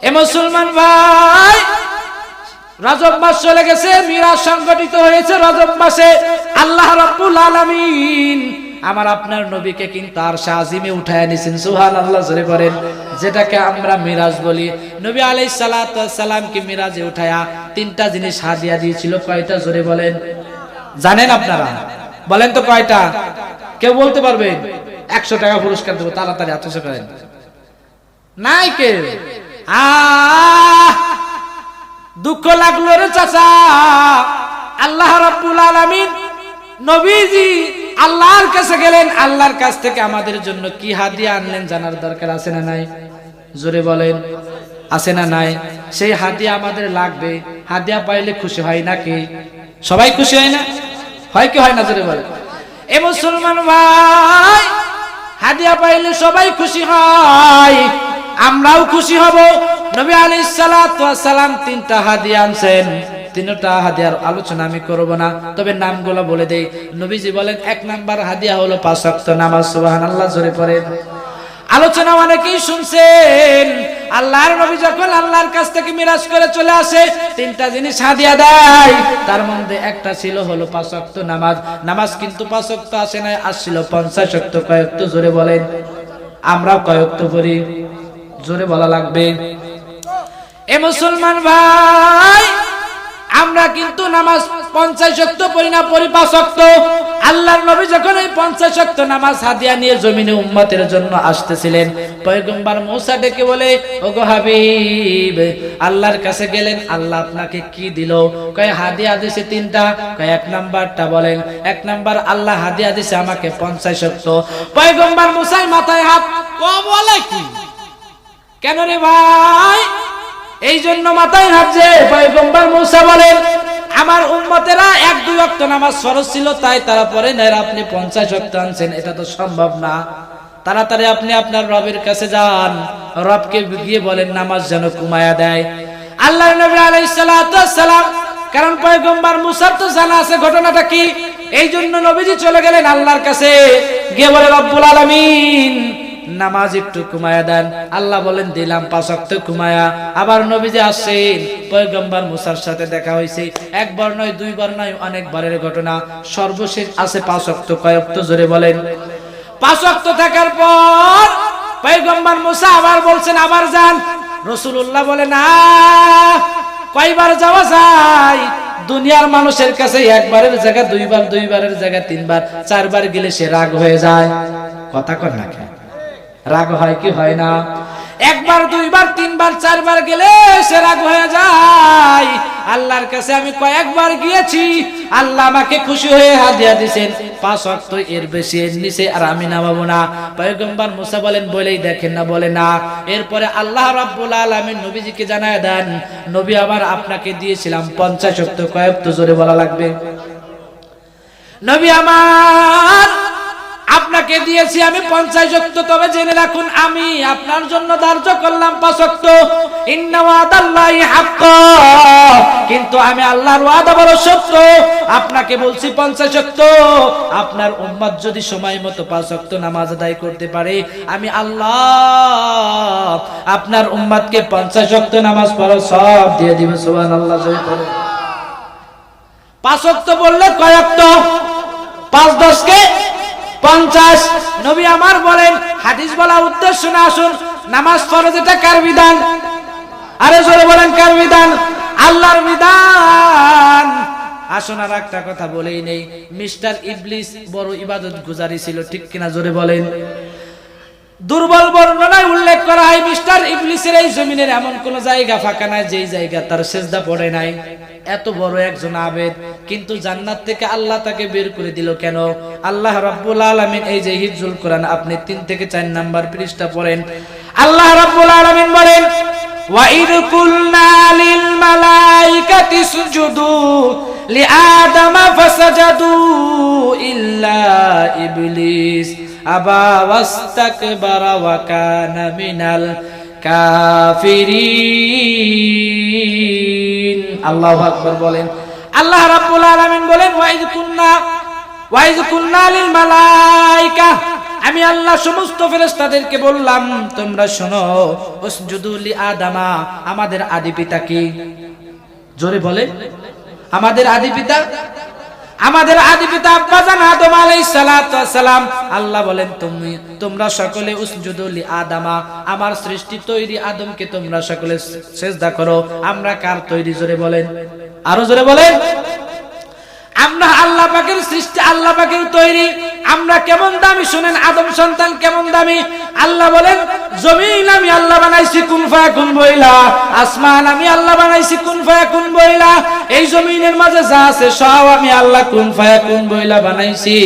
এ মুসলমান ভাই, রজব মাস চলে গেছে, মিরাজ সংগঠিত হয়েছে রজব মাসে। আল্লাহ রাব্বুল আলামিন আমার আপনার নবীকে কিন্তু আরশে আজিমে উঠায় নিয়েছেন, সুবহানাল্লাহ জোরে বলেন, যেটাকে আমরা মিরাজ বলি। নবী আলাইহিস সালাতু ওয়াস সালামকে মিরাজে উঠায়া তিনটা জিনিস হাদিয়া দিয়েছিল। কয়টা জোরে বলেন? জানেন আপনারা? বলেন তো কয়টা? কেউ বলতে পারবেন? 100 টাকা পুরস্কার দেব, তাড়াতাড়ি আত্মসা করেন। নাই কেউ? দুঃখ লাগলো রে চাচা। আল্লাহ রাব্বুল আলামিন, নবীজি আল্লাহর কাছে গেলেন, আল্লাহর কাছ থেকে আমাদের জন্য কি হাদিয়া আনলেন জানার দরকার আছে না নাই? জোরে বলেন, আছে না নাই? সেই হাদিয়া আমাদের লাগবে। হাদিয়া পাইলে খুশি হয় নাকি? সবাই খুশি হয় না? হয় কি হয় না? জোরে বলেন। এ মুসলমান ভাই, হাদিয়া পাইলে সবাই খুশি হয়, আমরাও খুশি হব। নবী আলাইহিস সালাতু ওয়াস সালাম তিনটা হাদিয়া আনছেন। তিনটা হাদিয়ার আলোচনা আমি করব না, তবে নামগুলো বলে দেই। নবীজি বলেন 1 নাম্বার হাদিয়া হলো 5 ওয়াক্ত নামাজ। সুবহানাল্লাহ জোরে পড়েন। আলোচনা অনেকেই শুনছেন। আল্লাহর নবী যখন আল্লাহর কাছ থেকে মিরাজ করে চলে আসে, তিনটা জিনিস হাদিয়া দেয়। তার মধ্যে একটা ছিল হলো 5 ওয়াক্ত নামাজ। নামাজ কিন্তু 5 ওয়াক্ত আসে না, আসছিল 50 ওয়াক্ত। কয় ওয়াক্ত জোরে বলেন? আমরা কয় ওয়াক্ত পড়ি? জোরে বলা লাগবে। এ মুসলমান ভাই, আমরা কিন্তু নামাজ 50 ওয়াক্ত পড়ি না, পড়ি 5 ওয়াক্ত। আল্লাহর নবী যখন এই 50 ওয়াক্ত নামাজ হাদিয়া নিয়ে জমিনে উম্মতের জন্য আসতেছিলেন, পয়গম্বর মুসা ডেকে বলে, ওগো হাবিব, আল্লাহর কাছে গেলেন, আল্লাহ আপনাকে কি দিল? কয় হাদিয়া দিয়েছে 3টা। কয় 1 নাম্বারটা বলেন? 1 নাম্বার আল্লাহ হাদিয়া দিয়েছে আমাকে 50 ওয়াক্ত। পয়গম্বর মুসার মাথায় হাত। বলে কি? কেন রে ভাই? এই জন্য মাথায় হাত যে পয়গম্বর মুসা বলেন, আমার উম্মতেরা 1-2 ওয়াক্ত নামাজ ফরজ ছিল, তাই তারা পড়ে না, আপনি 50 ওয়াক্ত আনছেন, এটা তো সম্ভব না। তাড়াতাড়ি আপনি আপনার রবের কাছে যান, রবকে গিয়ে বলেন নামাজ যেন কমায়া দেয়। আল্লাহর নবী আলাইহিস সালাতু ওয়াস সালাম, কারণ পয়গম্বর মুসার তো জানা আছে ঘটনাটা কি, এই জন্য নবীজি চলে গেলেন আল্লাহর কাছে, গিয়ে বলে, রব্বুল আলামিন নামাজ একটু কমায়া দেন। আল্লাহ বলেন দিলাম 5 ওয়াক্ত কমায়া। আবার নবীজি আসেন, পয়গম্বর মুসার সাথে দেখা হয়েছে, 1 বার নয় 2 বার নয়, অনেকবারের ঘটনা। সর্বশেষ আছে 5 ওয়াক্ত। কয় ওয়াক্ত জোরে বলেন? 5 ওয়াক্ত থাকার পর পয়গম্বর মুসা আবার বলছেন আবার যান। রাসূলুল্লাহ বলে, না, কয়বার যাওয়া যায়? দুনিয়ার মানুষের কাছে 1 বারের জায়গা 2 বার, 2 বারের জায়গা 3 বার, 4 বার গেলে সে রাগ হয়ে যায়। কথা কর না কেন? রাগ হয় কি হয় না? 1 বার 2 বার 3 বার 4 বার গেলে সে রাগ হয়ে যায়। আল্লাহর কাছে আমি কয়েকবার গিয়েছি, আল্লাহ আমাকে খুশি হয়ে হাদিয়া দিয়েছেন 5 ওয়াক্ত, এর বেশি এর নিচে আর আমি নামাবো না। পয়গম্বর মুসা বলেন, বলেই দেখেন না, বলে না। এরপরে আল্লাহ রাব্বুল আলামিন নবীজিকে জানায় দেন, নবী আবার আপনাকে দিয়েছিলাম 50 ওয়াক্ত। কয় ওয়াক্ত জোরে বলা লাগবে? নবী আমার, আপনাকে দিয়েছি আমি 50 ওয়াক্ত, তবে জেনে রাখুন আমি আপনার জন্য ধার্য করলাম 5 ওয়াক্ত। ইন্না ওয়াদাল্লাহি হাক্কা, কিন্তু আমি আল্লাহর ওয়াদা বড় সত্য। আপনাকে বলছি 50 ওয়াক্ত। আপনার উম্মত যদি সময় মতো 5 ওয়াক্ত নামাজ আদায় করতে পারে, আমি আল্লাহ আপনার উম্মতকে 50 ওয়াক্ত নামাজ পড়ার সব দিয়ে দিব। সুবহানাল্লাহ জয় করে। 5 ওয়াক্ত বললে কয় ওয়াক্ত? 5 10 কে 50। নবী আমার বলেন, হাদিস বলা উদ্দেশ্য না, আসুন নামাজ ফরজ, এটা কার বিধান? আরে জোরে বলেন, কার বিধান? আল্লাহর বিধান। আসুন আর একটা কথা বলেই নেই, মিস্টার ইবলিস বড় ইবাদত গুজারি ছিল, ঠিক কিনা? জোরে বলেন। দুর্বল বর্ণনায় উল্লেখ করা হয়, মিস্টার ইবলিসের এই জমিনের এমন কোন জায়গা ফাঁকা নাই যেই জায়গা তার সিজদা পড়ে নাই। এত বড় একজন আবেদ, কিন্তু জান্নাত থেকে আল্লাহ তাকে বের করে দিল কেন? আল্লাহ রাব্বুল আলামিন, এই যে হিফজুল কোরআন আপনি 3 থেকে 4 নাম্বার পৃষ্ঠা পড়েন, আল্লাহ রাব্বুল আলামিন বলেন, ওয়া ইদ কুলনা লিল মালাইকাতি সুজুদু লিআদামা ফাসাজাদু ইল্লা ইবলিস আবা ওয়াস্তাকবারা ওয়া কানা মিনাল কাফিরিন। আল্লাহু আকবার বলেন। আল্লাহ রাব্বুল আলামিন বলেন, ওয়া ইজ কুননা লিল মালাইকা, আমি আল্লাহ সমস্ত ফেরেশতাদেরকে বললাম তোমরা শোনো, উসজুদু লি আদামা, আমাদের আদি পিতা কি? জোরে বলে, আমাদের আদি পিতা, আমাদের আদি পিতা আব্বাজান আদম আলাইহিস সালাতু ওয়াস সালাম। আল্লাহ বলেন তোমরা সকলে উসজুদু লি আদামা, আমার সৃষ্টি তৈরি আদমকে তোমরা সকলে সিজদা করো। আমরা কার তৈরি? জোরে বলেন, আরো জোরে বলেন। আমরা আল্লাহ পাকের সৃষ্টি, আল্লাহ পাকের তৈরি। আমরা কেমন দামি শুনেন, আদম সন্তান কেমন দামি। আল্লাহ বলেন জমিন আমি আল্লাহ বানাইছি কুন ফায়াকুন বইলা, আসমান আমি আল্লাহ বানাইছি কুন ফায়াকুন বইলা। এই জমিনের মাঝে যা আছে সব আমি আল্লাহ কুন ফায়াকুন বইলা বানাইছি।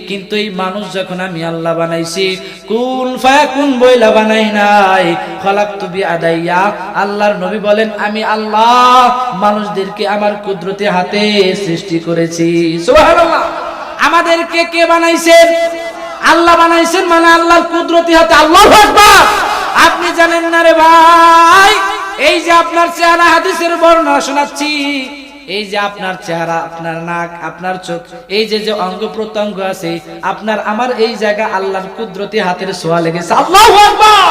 কিন্তু এই মানুষ যখন আমি আল্লাহ বানাইছি কুন ফায়াকুন বইলা বানাই নাই, খলাকতু বিয়াদাইয়া। আল্লাহর নবী বলেন আমি আল্লাহ মানুষদেরকে আমার কুদরতি হাতে সৃষ্টি করেছি। সুবহানাল্লাহ। আমাদেরকে কে বানাইছেন? আল্লাহ বানাইছেন, মানে আল্লাহর কুদরতি হাতে। আল্লাহু আকবার। আপনি জানেন না রে ভাই, এই যে আপনার চেহারা, হাদিসের বর্ণনা শোনাচ্ছি, এই যে আপনার চেহারা, আপনার নাক, আপনার চোখ, এই যে যে অঙ্গ প্রত্যঙ্গ আছে আপনার আমার, এই জায়গা আল্লাহর কুদরতি হাতের ছোঁয়া লেগেছে। আল্লাহু আকবার।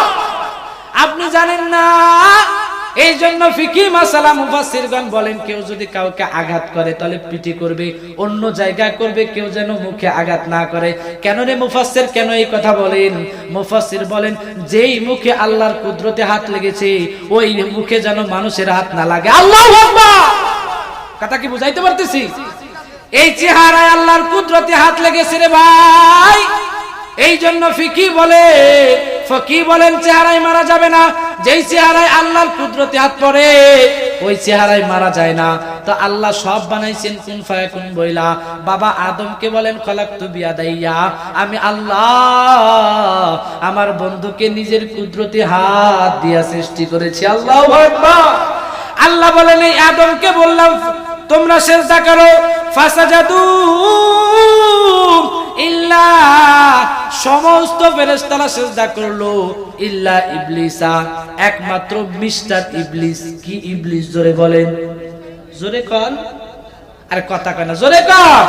আপনি জানেন না, এই জন্য ফিকি মাসালা মুফাসসিরগণ বলেন কেউ যদি কাউকে আঘাত করে তাহলে পিটি করবে, অন্য জায়গায় করবে, কেউ যেন মুখে আঘাত না করে। কেন রে মুফাসসির কেন এই কথা বলেন? মুফাসসির বলেন যেই মুখে আল্লাহর কুদরতি হাত লেগেছে ওই মুখে যেন মানুষের হাত না লাগে। আল্লাহু আকবার। কথা কি বুঝাইতে পারতেছি? এই চেহারায় আল্লাহর কুদরতি হাত লেগেছে রে ভাই। এই জন্য ফকি বলেন চেহারায় মারা যাবে না। যেই চেহারায় আল্লাহর কুদরতি হাত পড়ে ওই চেহারায় মারা যায় না। তো আল্লাহ সব বানাইছেন কুন ফায়াকুন বইলা। বাবা আদমকে বলেন খলাকতু বিয়াদাইয়া, আমি আল্লাহ আমার বন্ধুকে নিজের কুদরতি হাত দিয়া সৃষ্টি করেছি। আল্লাহু আকবার। আল্লাহ বলেন এই আদমকে বললাম তোমরা সিজদা করো, ফাসাজাদু ইল্লা, সমস্ত ফেরেশতারা সিজদা করলো, ইল্লা ইবলিসা, একমাত্র মিস্টার ইবলিস। কি ইবলিস? জোরে বলেন, জোরে কন। আর কথা কয় না, জোরে কন।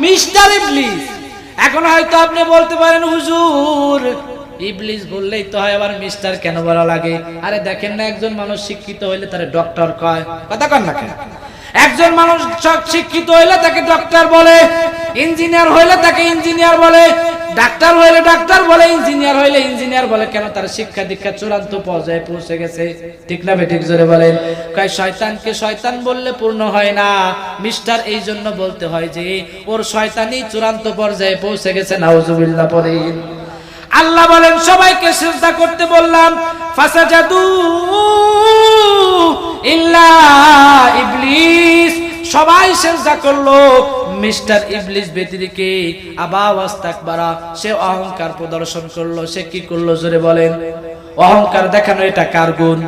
মিস্টার ইবলিস। এখন হয়তো আপনি বলতে পারেন হুজুর ইবলিস বললেই তো হয়, আবার মিস্টার কেন বলা লাগে? আরে দেখেন না, একজন মানুষ শিক্ষিত হইলে তারে ডক্টর কয়, কথা কন না কেন? একজন মানুষ শিক্ষিত হইলে তাকে ডক্টর বলে, ইঞ্জিনিয়ার হইলে তাকে ইঞ্জিনিয়ার বলে, ডাক্তার হইলে ডাক্তার বলে, ইঞ্জিনিয়ার হইলে ইঞ্জিনিয়ার বলে। কেন? তার শিক্ষা দীক্ষা চূড়ান্ত পর্যায়ে পৌঁছে গেছে। ঠিক না বেঠিক? জোরে বলেন। কয় শয়তানকে শয়তান বললে পূর্ণ হয় না, মিস্টার এই জন্য বলতে হয় যে ওর শয়তানি চূড়ান্ত পর্যায়ে পৌঁছে গেছে। নাউজুবিল্লাহ পড়েন। আল্লাহ বলেন সবাইকে সিজদা করতে বললাম, ফাসাজাদু ইল্লা ইবলিস, সবাই সিজদা করলো, মিস্টার ইবলিস ব্যতিরেকে। আবা ওয়াস্তাকবারা, সে অহংকার প্রদর্শন করলো। সে কি করলো? জোরে বলেন। অহংকার দেখানো এটা কার গুণ?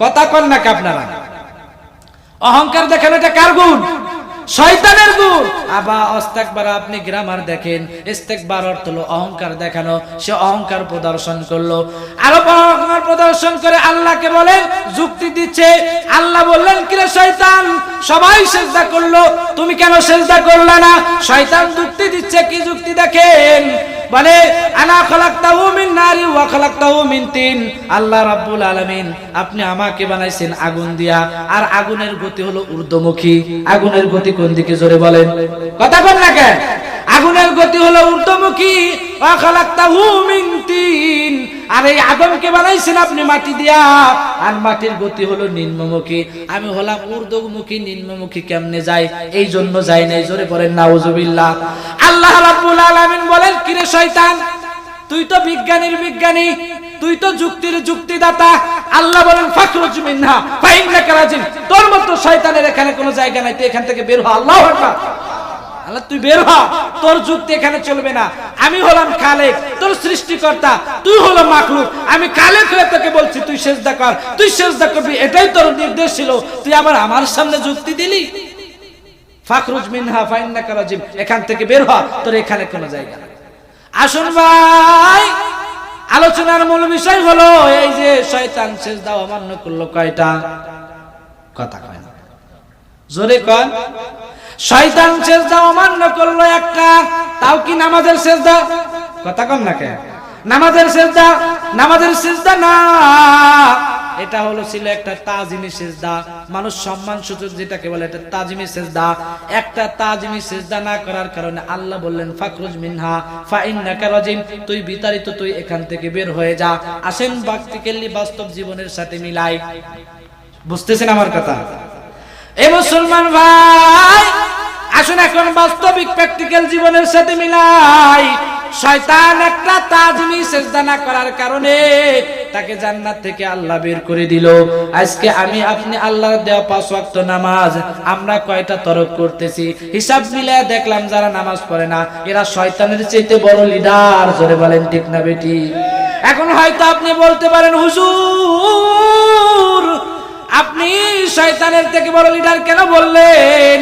কথা কন না কি আপনারা? অহংকার দেখানো এটা কার গুণ? শয়তানের গুণ। আবা ওয়াস্তাকবারা, আপনি গ্রামার দেখেন, ইস্তেকবার অর্থ হলো অহংকার দেখানো। সে অহংকার প্রদর্শন করলো, আরো অহংকার প্রদর্শন করে আল্লাহকে বলেন, যুক্তি দিচ্ছে। আল্লাহ বললেন কিরে শয়তান, সবাই সিজদা করলো, তুমি কেন সিজদা করলে না? শয়তান যুক্তি দিচ্ছে। কি যুক্তি দেখেন? বলে আনা খলাকতাহু মিন নারি ওয়া খলাকতাহু মিন তিন। আল্লাহ রাব্বুল আলামিন আপনি আমাকে বানাইছেন আগুন দিয়া, আর আগুনের গতি হলো ঊর্ধ্বমুখী। আগুনের গতি কোন দিকে? জোরে বলেন, কথা বল না কেন? আগুনের গতি হলো ঊর্ধ্বমুখী। ওয়া খলাকতাহু মিন তিন, আর এই আদমকে বানাইছেন আপনি মাটি দিয়া, আর মাটির গতি হলো নিম্নমুখী। আমি হলাম ঊর্ধ্বমুখী, নিম্নমুখী কেমনে যায়? এই জন্য যায় নাই। জোরে বলেন নাউজুবিল্লাহ। আল্লাহ রাব্বুল আলামিন বলেন কিরে শয়তান, তুই তো বিজ্ঞানীর বিজ্ঞানী, তুই তো যুক্তির যুক্তিদাতা। আল্লাহ বলেন ফাখরুজ মিনহা ফাইন্নাকা রাজিম, তোর মতো শয়তানের এখানে কোনো জায়গা নাই, তুই এখান থেকে বের হ। আল্লাহু আকবার। আল্লাহ তুই বের হ, তোর যুক্তি এখানে চলবে না। আমি হলাম খালেক, তোর সৃষ্টিকর্তা, তুই হলো মাখলুক। আমি খালেক হয়ে তোকে বলছি তুই সিজদা কর, তুই সিজদা করবি, এটাই তোর নির্দেশ ছিল। তুই আবার আমার সামনে যুক্তি দিলি। ফাখরুজ মিনহা ফাইন্নাকা রাজিম, এখান থেকে বের হ, তোর এখানে কোনো জায়গা না। আসুন ভাই, আলোচনার মূল বিষয় হলো এই যে শয়তান সিজদা অমান্য করলো কয়টা? কথা কয় না, জোরে কন। শয়তান সিজদা অমান্য করলো একটা, তাও কি নামাজের সিজদা? কথা কম না কেন? নামাজের সিজদা, নামাজের সিজদা না, এটা হলো ছিল একটা তাজিমি সিজদা, মানুষ সম্মান সূচক যেটাকে বলে এটা তাজিমি সিজদা। একটা তাজিমি সিজদা না করার কারণে আল্লাহ বললেন ফাখরুজ মিনহা ফা ইন্নাকা রাজিম, তুই বিতাড়িত, তুই এখান থেকে বের হয়ে যা। আসেন প্র্যাকটিক্যালি বাস্তব জীবনের সাথে মিলাই, বুঝতেছেন আমার কথা? এই মুসলমান ভাই আসুন এখন বাস্তবিক প্র্যাকটিক্যাল জীবনের সাথে মিলাই। শয়তান একটা তাজমি সিজদা না করার কারণে তাকে জান্নাত থেকে আল্লাহ বের করে দিল। আজকে আমি আপনি আল্লাহর দেওয়া 5 ওয়াক্ত নামাজ আমরা কয়টা তরক করতেছি? হিসাব মিলায় দেখলাম যারা নামাজ পড়ে না এরা শয়তানের চাইতে বড় লিডার। জোরে বলেন ঠিক না বেটি? এখন হয়তো আপনি বলতে পারেন হুজুর আপনি শয়তানের থেকে বড় লিডার কেন বললেন?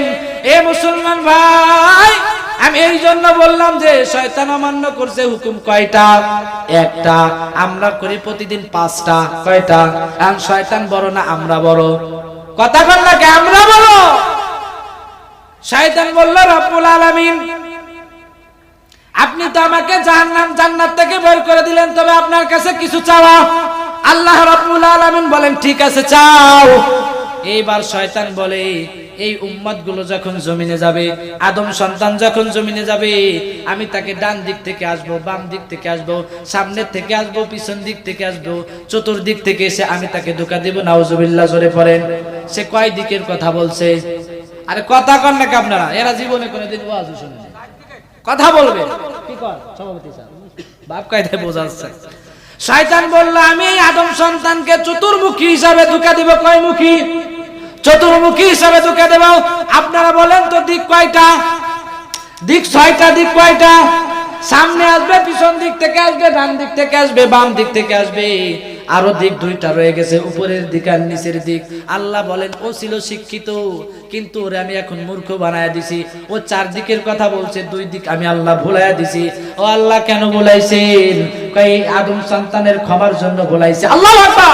এ মুসলমান ভাই আমি এই জন্য বললাম যে শয়তান অমান্য করছে হুকুম কয়টা? একটা। আমরা করি প্রতিদিন 5টা। কয়টা? আর শয়তান বড় না আমরা বড়? কথা বল না কে? আমরা বড়। শয়তান বলল রব্বুল আলামিন আপনি তো আমাকে জাহান্নাম জান্নাত থেকে বের করে দিলেন, তবে আপনার কাছে কিছু চাওয়া। আল্লাহ রাব্বুল আলামিন বলেন ঠিক আছে চাও। এইবার শয়তান বলে এই উম্মত গুলো যখন জমিনে যাবে, আদম সন্তান যখন জমিনে যাবে, আমি তাকে ডান দিক থেকে আসবো, বাম দিক থেকে আসবো, সামনের থেকে আসবো, পিছন দিক থেকে আসবো, চতুর্দিক থেকে এসে আমি তাকে ধোঁকা দেব। নাউজুবিল্লাহ জোরে পড়েন। সে কয় দিকের কথা বলছে? আরে কথা কন নাকি আপনারা? এরা জীবনে কোনোদিন ওয়াজ শুনে কথা বলবে কি কর সভাপতি স্যার বাপ কায়দায় বোঝাচ্ছে। শয়তান বলল আমি আদম সন্তানকে চতুর্মুখী হিসাবে ধোঁকা দেব। কয়মুখী? চতুর্মুখী হিসাবে ধোঁকা দেব। আপনারা বলেন তো দিক কয়টা? দিক 6টা। দিক কয়টা? সামনে আসবে, পিছন দিক থেকে আসবে, ডান দিক থেকে আসবে, বাম দিক থেকে আসবে। আরো দিক 2টা রয়ে গেছে, উপরের দিক আর নিচের দিক। আল্লাহ বলেন ও ছিল শিক্ষিত কিন্তু ওরে আমি এখন মূর্খ বানায়া দিছি। ও 4 দিকের কথা বলছে, 2 দিক আমি আল্লাহ ভুলাইয়া দিছি। ও আল্লাহ কেন ভুলাইছেন? কই আদম সন্তানের ক্ষমার জন্য ভুলাইছে। আল্লাহু আকবার।